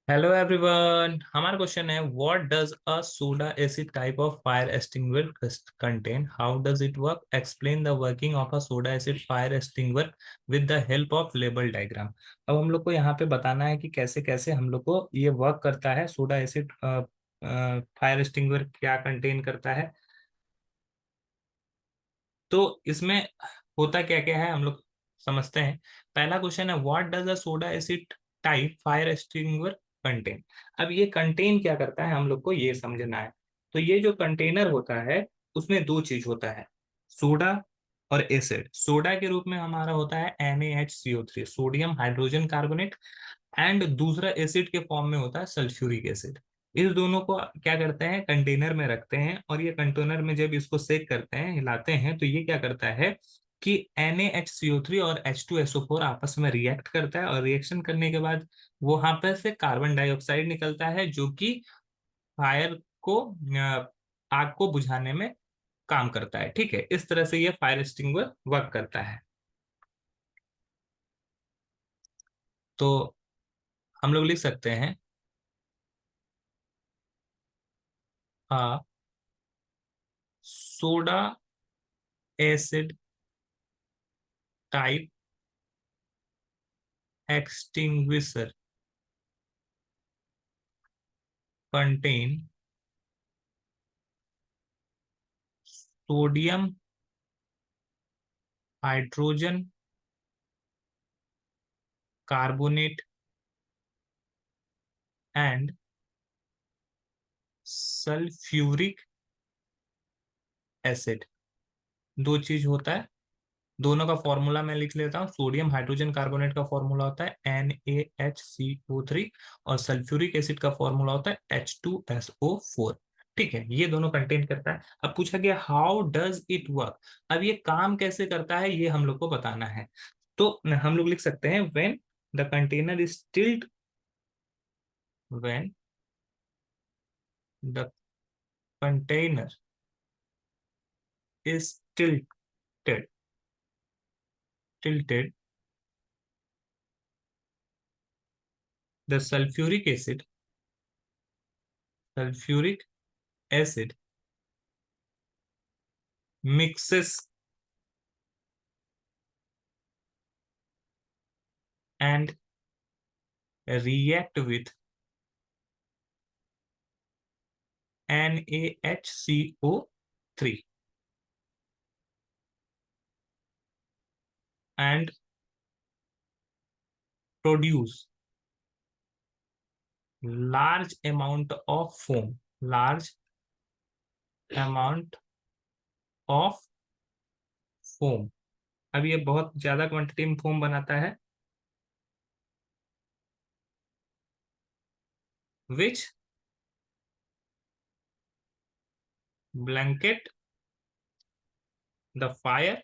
Hello everyone, हमारा question है what does a soda acid type of fire extinguisher contain, how does it work, explain the working of a soda acid fire extinguisher with the help of label diagram. अब हम लोग को यहाँ पे बताना है कि कैसे कैसे हम लोग को ये वर्क करता है। सोडा एसिड फायर एक्सटिंग्विशर क्या कंटेन करता है, तो इसमें होता क्या क्या है हम लोग समझते हैं। पहला क्वेश्चन है what does a soda acid type fire extinguisher contain. अब ये कंटेन क्या करता है हम लोग को ये समझना है। तो ये जो कंटेनर होता है उसमें दो चीज होता है, सोडा और एसिड। सोडा के रूप में हमारा होता है NaHCO3, sodium hydrogen carbonate, and दूसरा एसिड के फॉर्म में होता है सल्फ्यूरिक एसिड। इस दोनों को क्या करते हैं, कंटेनर में रखते हैं, और ये कंटेनर में जब इसको सेक करते हैं, हिलाते हैं, तो ये क्या करता है कि NaHCO3 और H2SO4 आपस में रिएक्ट करता है, और रिएक्शन करने के बाद वहां पर से कार्बन डाइऑक्साइड निकलता है जो कि फायर को आग को बुझाने में काम करता है। ठीक है, इस तरह से ये फायर एक्सटिंग्विशर वर्क करता है। तो हम लोग लिख सकते हैं soda acid type extinguisher contain sodium hydrogen carbonate and sulphuric acid. दो चीज होता है, दोनों का फॉर्मूला मैं लिख लेता हूँ। सोडियम हाइड्रोजन कार्बोनेट का फॉर्मूला होता है NaHCO3, और सल्फ्यूरिक एसिड का फॉर्मूला होता है H2SO4। ठीक है, ये दोनों कंटेन करता है। अब पूछा गया हाउ डज इट वर्क। अब ये काम कैसे करता है ये हम लोग को बताना है। तो हम लोग लिख सकते हैं when the container is tilt, when the container is tilted, the sulfuric acid mixes and react with NaHCO3 and produce large amount of amount of foam। अब ये बहुत ज्यादा क्वांटिटी में फोम बनाता है, which blanket the fire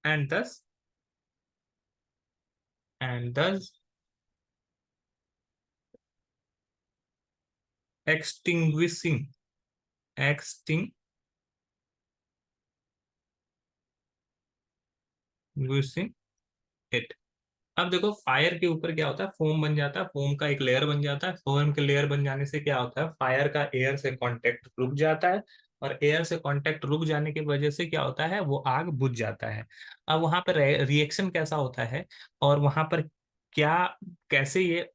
and thus extinguishing extinguishing it. अब देखो fire के ऊपर क्या होता है, फोम बन जाता है, फोम का एक लेयर बन जाता है। फोम के लेयर बन जाने से क्या होता है, फायर का एयर से कांटेक्ट रुक जाता है, और एयर से कांटेक्ट रुक जाने की वजह से क्या होता है, वो आग बुझ जाता है। अब वहां पर रिएक्शन कैसा होता है, और वहां पर क्या, कैसे ये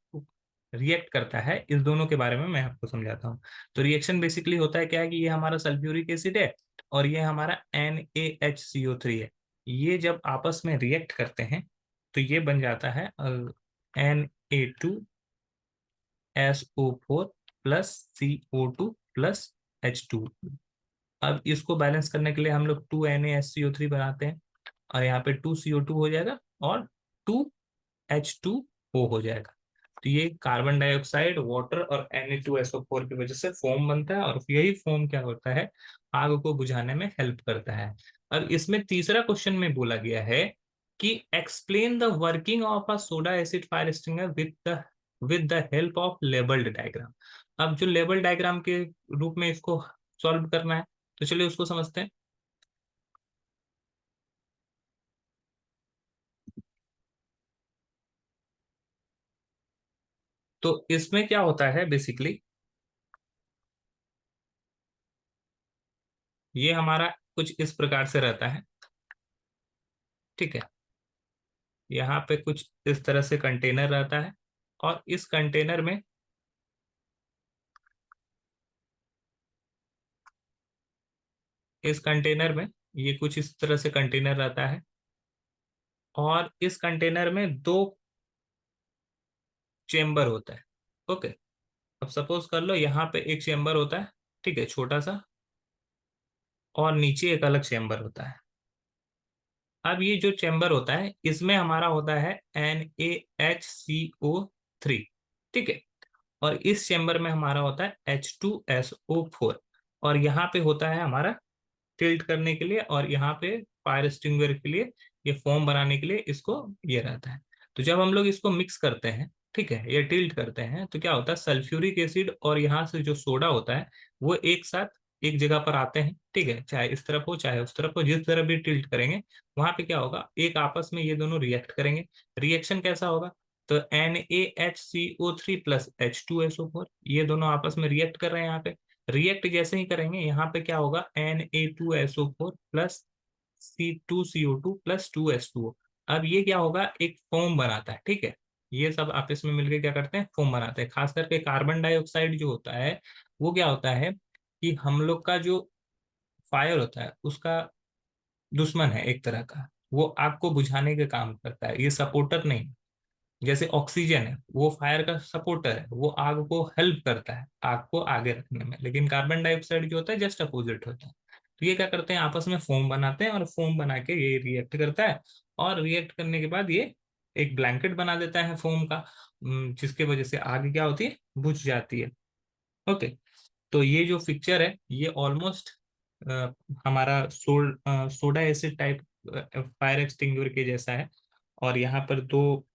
रिएक्ट करता है, इस दोनों के बारे में मैं आपको समझाता हूँ। तो रिएक्शन बेसिकली होता है क्या है कि ये हमारा सल्फ्यूरिक एसिड है और ये हमारा NaHCO3 है। ये जब आपस में रिएक्ट करते हैं तो ये बन जाता है Na2SO4 plus CO2 plus H2। अब इसको बैलेंस करने के लिए हम लोग 2NaSCO3 बनाते हैं, और यहाँ पे 2CO2 हो जाएगा और 2H2O हो जाएगा। तो ये कार्बन डाइऑक्साइड, वाटर और Na2SO4 की वजह से फोम बनता है, और यही फोम क्या होता है, आग को बुझाने में हेल्प करता है। और इसमें तीसरा क्वेश्चन में बोला गया है कि explain the working of a soda acid fire extinguisher with the help of labelled diagram. अब जो लेबल डायग्राम के रूप में इसको सॉल्व करना है, तो चलिए उसको समझते हैं। तो इसमें क्या होता है बेसिकली, ये हमारा कुछ इस प्रकार से रहता है, ठीक है। यहाँ पे कुछ इस तरह से कंटेनर रहता है, और इस कंटेनर में ये कुछ इस तरह से कंटेनर रहता है, और इस कंटेनर में दो चेम्बर होता है। ओके, अब सपोज कर लो यहाँ पे एक चेम्बर होता है, ठीक है, छोटा सा, और नीचे एक अलग चेम्बर होता है। अब ये जो चेम्बर होता है इसमें हमारा होता है NaHCO3, ठीक है, और इस चेम्बर में हमारा होता है H2SO4, और यहाँ पे होता है हमारा टिल्ट करने के लिए, और यहाँ पे फायर एक्सटिंग्विशर के लिए, ये फोम बनाने के लिए इसको ये रहता है। तो जब हम लोग इसको मिक्स करते हैं, ठीक है, ये टिल्ट करते हैं, तो क्या होता है, सल्फ्यूरिक एसिड और यहाँ से जो सोडा होता है वो एक साथ एक जगह पर आते हैं, ठीक है, चाहे इस तरफ हो चाहे उस तरफ हो, जिस तरफ भी टिल्ट करेंगे वहां पे क्या होगा, एक आपस में ये दोनों रिएक्ट करेंगे। रिएक्शन कैसा होगा, तो NaHCO3 प्लस H2SO4, ये दोनों आपस में रिएक्ट कर रहे हैं यहाँ पे। रिएक्ट जैसे ही करेंगे यहाँ पे क्या होगा, Na2SO4 plus C2CO2 plus 2H2O। अब ये क्या होगा, एक फोम बनाता है, ठीक है। ये सब आपस में मिलकर क्या करते हैं, फोम बनाते हैं। खास करके कार्बन डाइऑक्साइड जो होता है वो क्या होता है कि हम लोग का जो फायर होता है उसका दुश्मन है एक तरह का, वो आग को बुझाने के काम करता है, ये सपोर्टर नहीं। जैसे ऑक्सीजन है वो फायर का सपोर्टर है, वो आग को हेल्प करता है आग को आगे रखने में, लेकिन कार्बन डाइऑक्साइड जो होता है जस्ट अपोजिट होता है। तो ये क्या करते हैं, आपस में फोम बनाते हैं, और फोम बना के ये रिएक्ट करता है, और रिएक्ट करने के बाद ये एक ब्लैंकेट बना देता है फोम का, जिसके वजह से आग क्या होती है, बुझ जाती है। ओके, तो ये जो पिक्चर है ये ऑलमोस्ट हमारा soda acid type fire extinguisher के जैसा है, और यहाँ पर दो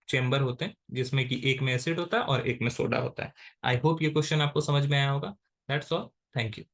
चेम्बर होते हैं जिसमें कि एक में एसिड होता है और एक में सोडा होता है। आई होप ये क्वेश्चन आपको समझ में आया होगा। That's all, thank you.